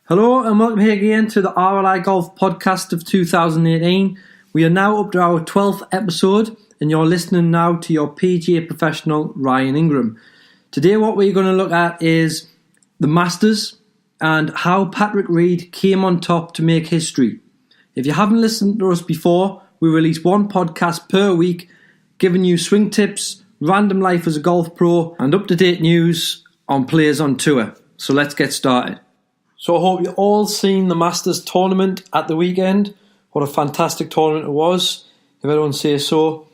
Hello and welcome here again to the RLIGOLF podcast of 2018. We are now up to our 12th episode and you're listening now to your PGA professional Ryan Ingram. Today what we're going to look at is the Masters and how Patrick Reed came on top to make history. If you haven't listened to us before, we release one podcast per week giving you swing tips, random life as a golf pro and up-to-date news on players on tour. So let's get started. So I hope you all seen the Masters tournament at the weekend. What a fantastic tournament it was, if I don't say so.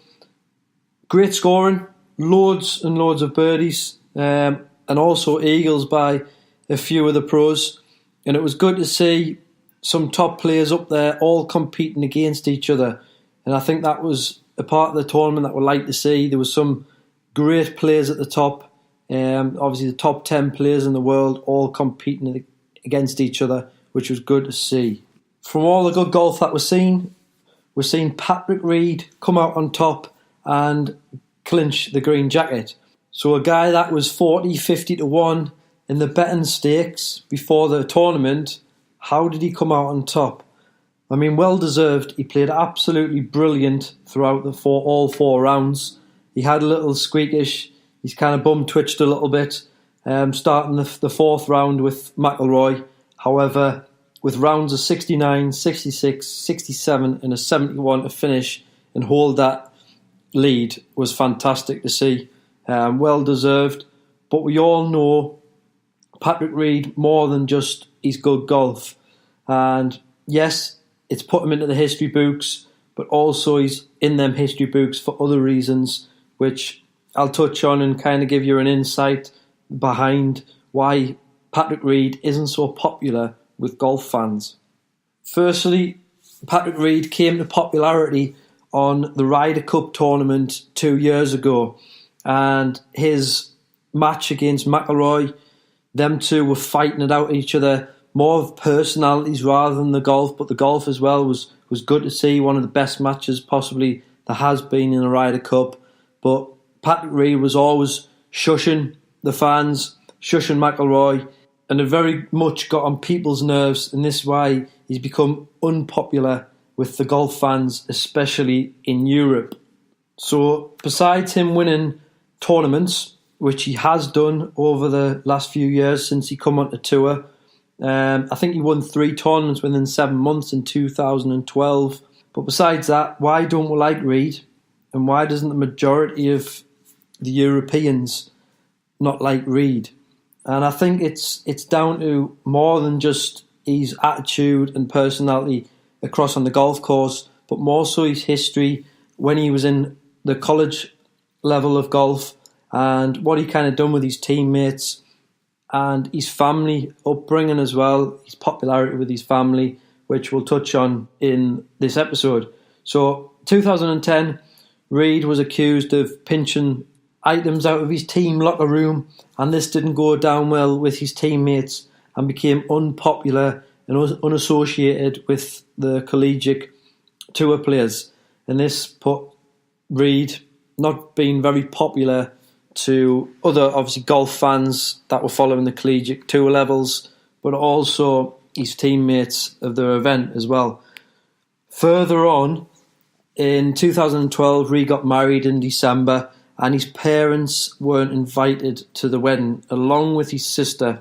Great scoring, loads and loads of birdies, and also eagles by a few of the pros. And it was good to see some top players up there all competing against each other. And I think that was a part of the tournament that we'd like to see. There was some great players at the top. Obviously the top 10 players in the world all competing against each other, which was good to see. From all the good golf that we're seeing Patrick Reed come out on top and clinch the green jacket. So a guy that was 40, 50 to 1 in the betting stakes before the tournament, how did he come out on top? I mean, well deserved. He played absolutely brilliant throughout all four rounds. He had a little squeakish. He's kind of bum twitched a little bit. Starting the fourth round with McIlroy. However, with rounds of 69, 66, 67 and a 71 to finish and hold that lead was fantastic to see. Well deserved. But we all know Patrick Reed more than just his good golf. And yes, it's put him into the history books, but also he's in them history books for other reasons, which I'll touch on and kind of give you an insight behind why Patrick Reed isn't so popular with golf fans. Firstly, Patrick Reed came to popularity on the Ryder Cup tournament 2 years ago, and his match against McIlroy, them two were fighting it out each other, more of personalities rather than the golf, but the golf as well was good to see. One of the best matches possibly there has been in the Ryder Cup, but Patrick Reed was always shushing the fans, shushing McIlroy, and it very much got on people's nerves, and this is why he's become unpopular with the golf fans, especially in Europe. So besides him winning tournaments, which he has done over the last few years since he come onto tour, I think he won 3 tournaments within 7 months in 2012. But besides that, why don't we like Reed? And why doesn't the majority of the Europeans not like Reed? And I think it's down to more than just his attitude and personality across on the golf course, but more so his history when he was in the college level of golf and what he kind of done with his teammates and his family upbringing as well, his popularity with his family, which we'll touch on in this episode. So 2010, Reed was accused of pinching items out of his team locker room, and this didn't go down well with his teammates and became unpopular and unassociated with the collegiate tour players. And this put Reed not being very popular to other, obviously, golf fans that were following the collegiate tour levels, but also his teammates of the event as well. Further on, in 2012, Reed got married in December, and his parents weren't invited to the wedding, along with his sister.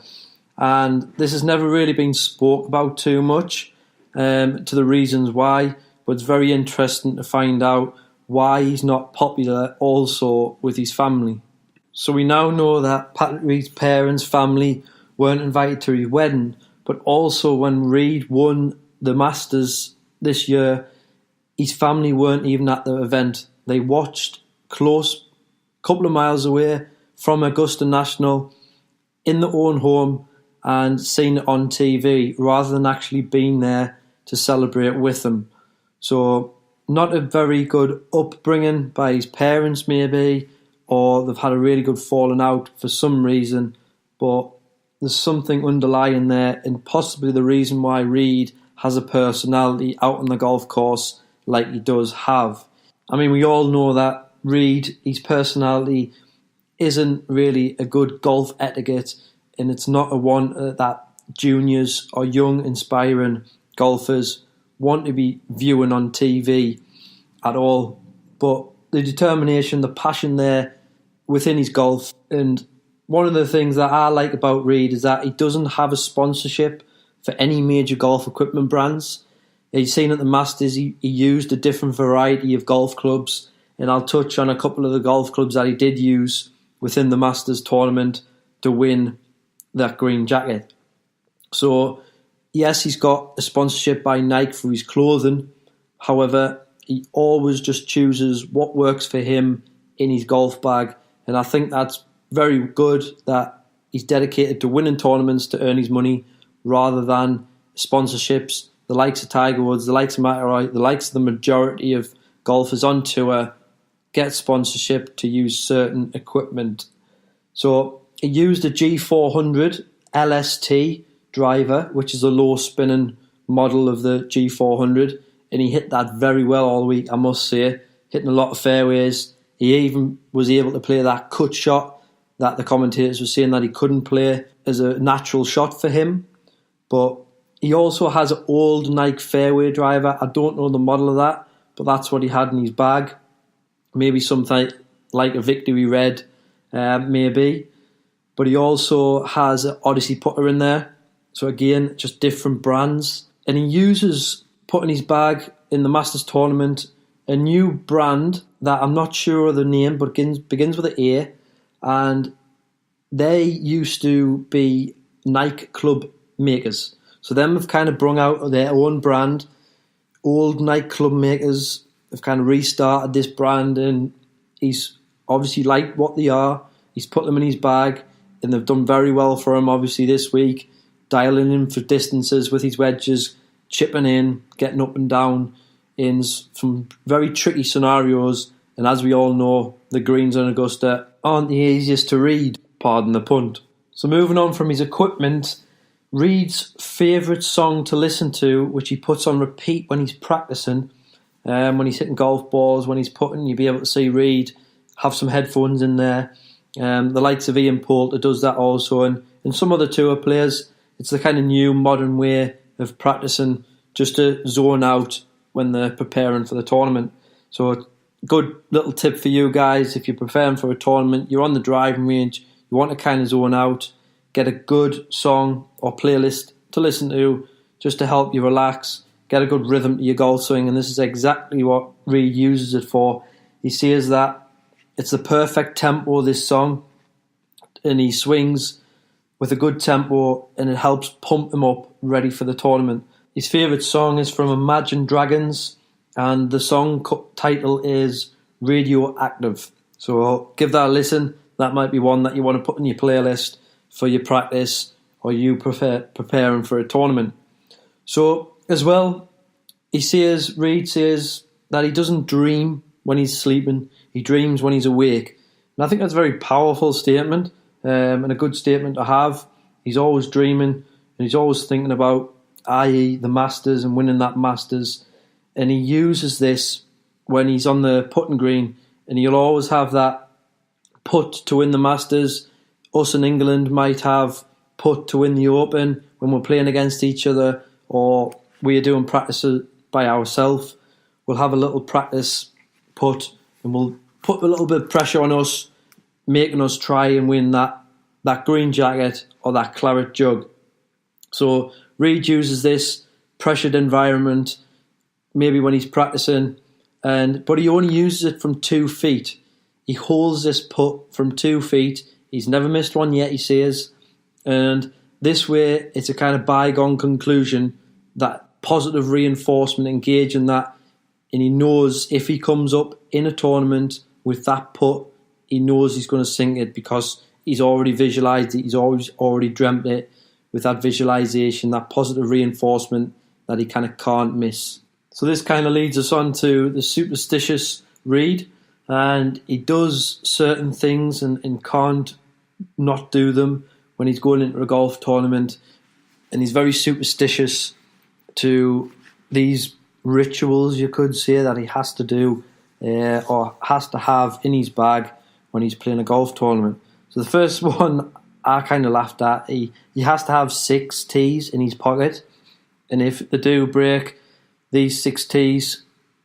And this has never really been spoke about too much, to the reasons why, but it's very interesting to find out why he's not popular also with his family. So we now know that Patrick Reed's parents' family weren't invited to his wedding, but also when Reed won the Masters this year, his family weren't even at the event. They watched close, couple of miles away from Augusta National in their own home and seen it on TV rather than actually being there to celebrate with them. So not a very good upbringing by his parents maybe, or they've had a really good falling out for some reason, but there's something underlying there and possibly the reason why Reed has a personality out on the golf course like he does have. I mean, we all know that Reed, his personality isn't really a good golf etiquette, and it's not a one that juniors or young, inspiring golfers want to be viewing on TV at all. But the determination, the passion there within his golf. And one of the things that I like about Reid is that he doesn't have a sponsorship for any major golf equipment brands. He's seen at the Masters, he used a different variety of golf clubs. And I'll touch on a couple of the golf clubs that he did use within the Masters tournament to win that green jacket. So, yes, he's got a sponsorship by Nike for his clothing. However, he always just chooses what works for him in his golf bag. And I think that's very good that he's dedicated to winning tournaments to earn his money rather than sponsorships. The likes of Tiger Woods, the likes of McIlroy, the likes of the majority of golfers on tour get sponsorship to use certain equipment. So he used a G400 LST driver, which is a low spinning model of the G400, and he hit that very well all week, I must say, hitting a lot of fairways. He even was able to play that cut shot that the commentators were saying that he couldn't play as a natural shot for him. But he also has an old Nike fairway driver. I don't know the model of that, but that's what he had in his bag. Maybe something like a Victory Red, maybe. But he also has an Odyssey putter in there. So again, just different brands. And he uses, put in his bag in the Masters tournament, a new brand that I'm not sure of the name, but begins with an A. And they used to be Nike club makers. So them have kind of brung out their own brand. Old Nike club makers have kind of restarted this brand, and he's obviously liked what they are. He's put them in his bag, and they've done very well for him, obviously, this week, dialing in for distances with his wedges, chipping in, getting up and down in some very tricky scenarios. And as we all know, the greens on Augusta aren't the easiest to read, pardon the punt. So moving on from his equipment, Reid's favourite song to listen to, which he puts on repeat when he's practicing, when he's hitting golf balls, when he's putting, you'll be able to see Reid have some headphones in there. The likes of Ian Poulter does that also, and some other tour players. It's the kind of new modern way of practicing just to zone out when they're preparing for the tournament. So good little tip for you guys, if you're preparing for a tournament, you're on the driving range, you want to kind of zone out, get a good song or playlist to listen to just to help you relax, get a good rhythm to your golf swing, and this is exactly what Reid uses it for. He says that it's the perfect tempo, this song, and he swings with a good tempo and it helps pump him up ready for the tournament. His favourite song is from Imagine Dragons, and the song title is Radioactive. So give that a listen. That might be one that you want to put in your playlist for your practice or you preparing for a tournament. So as well, Reid says that he doesn't dream when he's sleeping, he dreams when he's awake. And I think that's a very powerful statement, and a good statement to have. He's always dreaming and he's always thinking about, i.e. the Masters and winning that Masters. And he uses this when he's on the putting green, and he'll always have that putt to win the Masters. Us in England might have putt to win the Open when we're playing against each other, or we're doing practice by ourselves. We'll have a little practice putt and we'll put a little bit of pressure on us, making us try and win that green jacket or that claret jug. So Reid uses this pressured environment maybe when he's practicing, but he only uses it from 2 feet. He holds this putt from 2 feet. He's never missed one yet, he says. And this way, it's a kind of bygone conclusion, that positive reinforcement, engaging that. And he knows if he comes up in a tournament with that putt, he knows he's going to sink it because he's already visualised it. He's already dreamt it with that visualisation, that positive reinforcement that he kind of can't miss. So this kind of leads us on to the superstitious Reid. And he does certain things and can't not do them when he's going into a golf tournament. And he's very superstitious to these rituals, you could say, that he has to do or has to have in his bag when he's playing a golf tournament. So the first one I kind of laughed at. He has to have 6 tees in his pocket, and if they do break these 6 tees,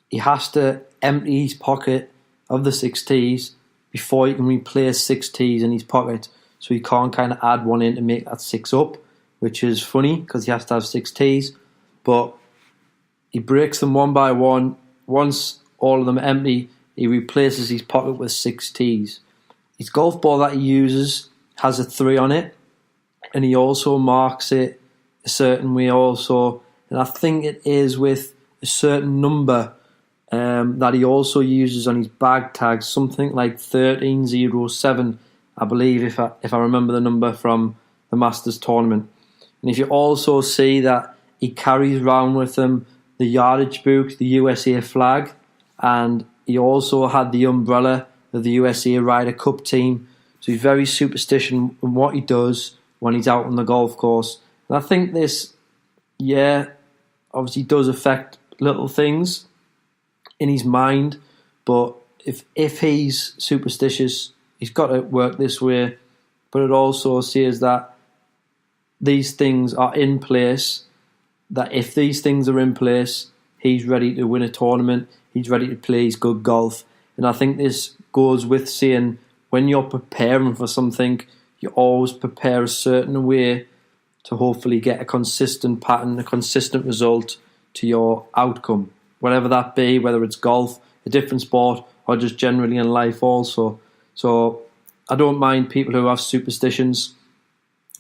he has to empty his pocket of the 6 tees before he can replace 6 tees in his pocket. So he can't kind of add one in to make that 6 up, which is funny because he has to have 6 tees. But he breaks them one by one. Once all of them are empty, he replaces his pocket with 6 tees. His golf ball that he uses has a 3 on it, and he also marks it a certain way also. And I think it is with a certain number that he also uses on his bag tags, something like 1307, I believe, if I remember the number from the Masters tournament. And if you also see that he carries around with him the yardage book, the USA flag, and he also had the umbrella of the USA Ryder Cup team. So he's very superstition in what he does when he's out on the golf course. And I think this, obviously does affect little things in his mind, but if he's superstitious, he's got to work this way. But it also says that these things are in place, that if these things are in place, he's ready to win a tournament, he's ready to play his good golf. And I think this goes with saying when you're preparing for something, you always prepare a certain way to hopefully get a consistent pattern, a consistent result to your outcome. Whatever that be, whether it's golf, a different sport, or just generally in life also. So I don't mind people who have superstitions.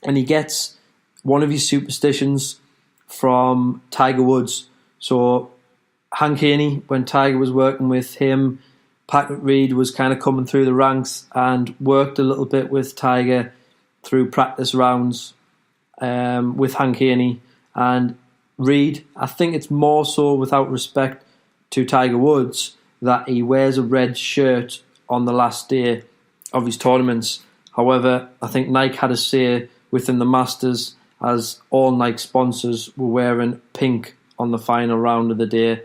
And he gets one of his superstitions from Tiger Woods. So Hank Haney, when Tiger was working with him, Patrick Reed was kind of coming through the ranks and worked a little bit with Tiger through practice rounds with Hank Haney. And Reed, I think it's more so without respect to Tiger Woods that he wears a red shirt on the last day of his tournaments. However, I think Nike had a say within the Masters as all Nike sponsors were wearing pink on the final round of the day.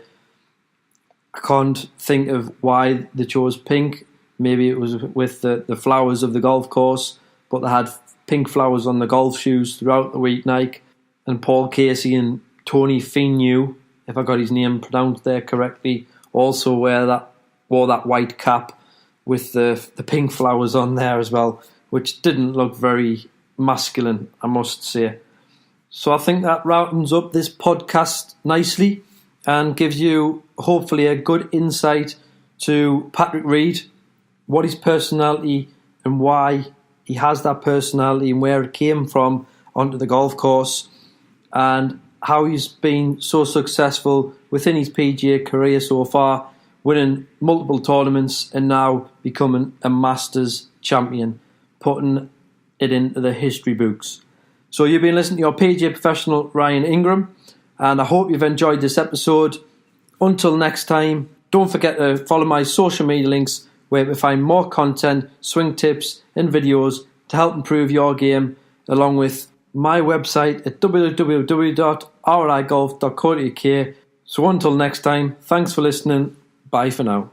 I can't think of why they chose pink. Maybe it was with the flowers of the golf course, but they had pink flowers on the golf shoes throughout the week, Nike. And Paul Casey and Tony Finau, if I got his name pronounced there correctly, also wore that white cap with the pink flowers on there as well, which didn't look very masculine, I must say. So I think that rounds up this podcast nicely and gives you hopefully a good insight to Patrick Reed, what his personality and why he has that personality and where it came from onto the golf course, and how he's been so successful within his PGA career so far, winning multiple tournaments and now becoming a Masters champion, putting it into the history books. So you've been listening to your PGA professional, Ryan Ingram, and I hope you've enjoyed this episode. Until next time, don't forget to follow my social media links where you find more content, swing tips and videos to help improve your game, along with my website at www.rligolf.co.uk. So until next time, thanks for listening. Bye for now.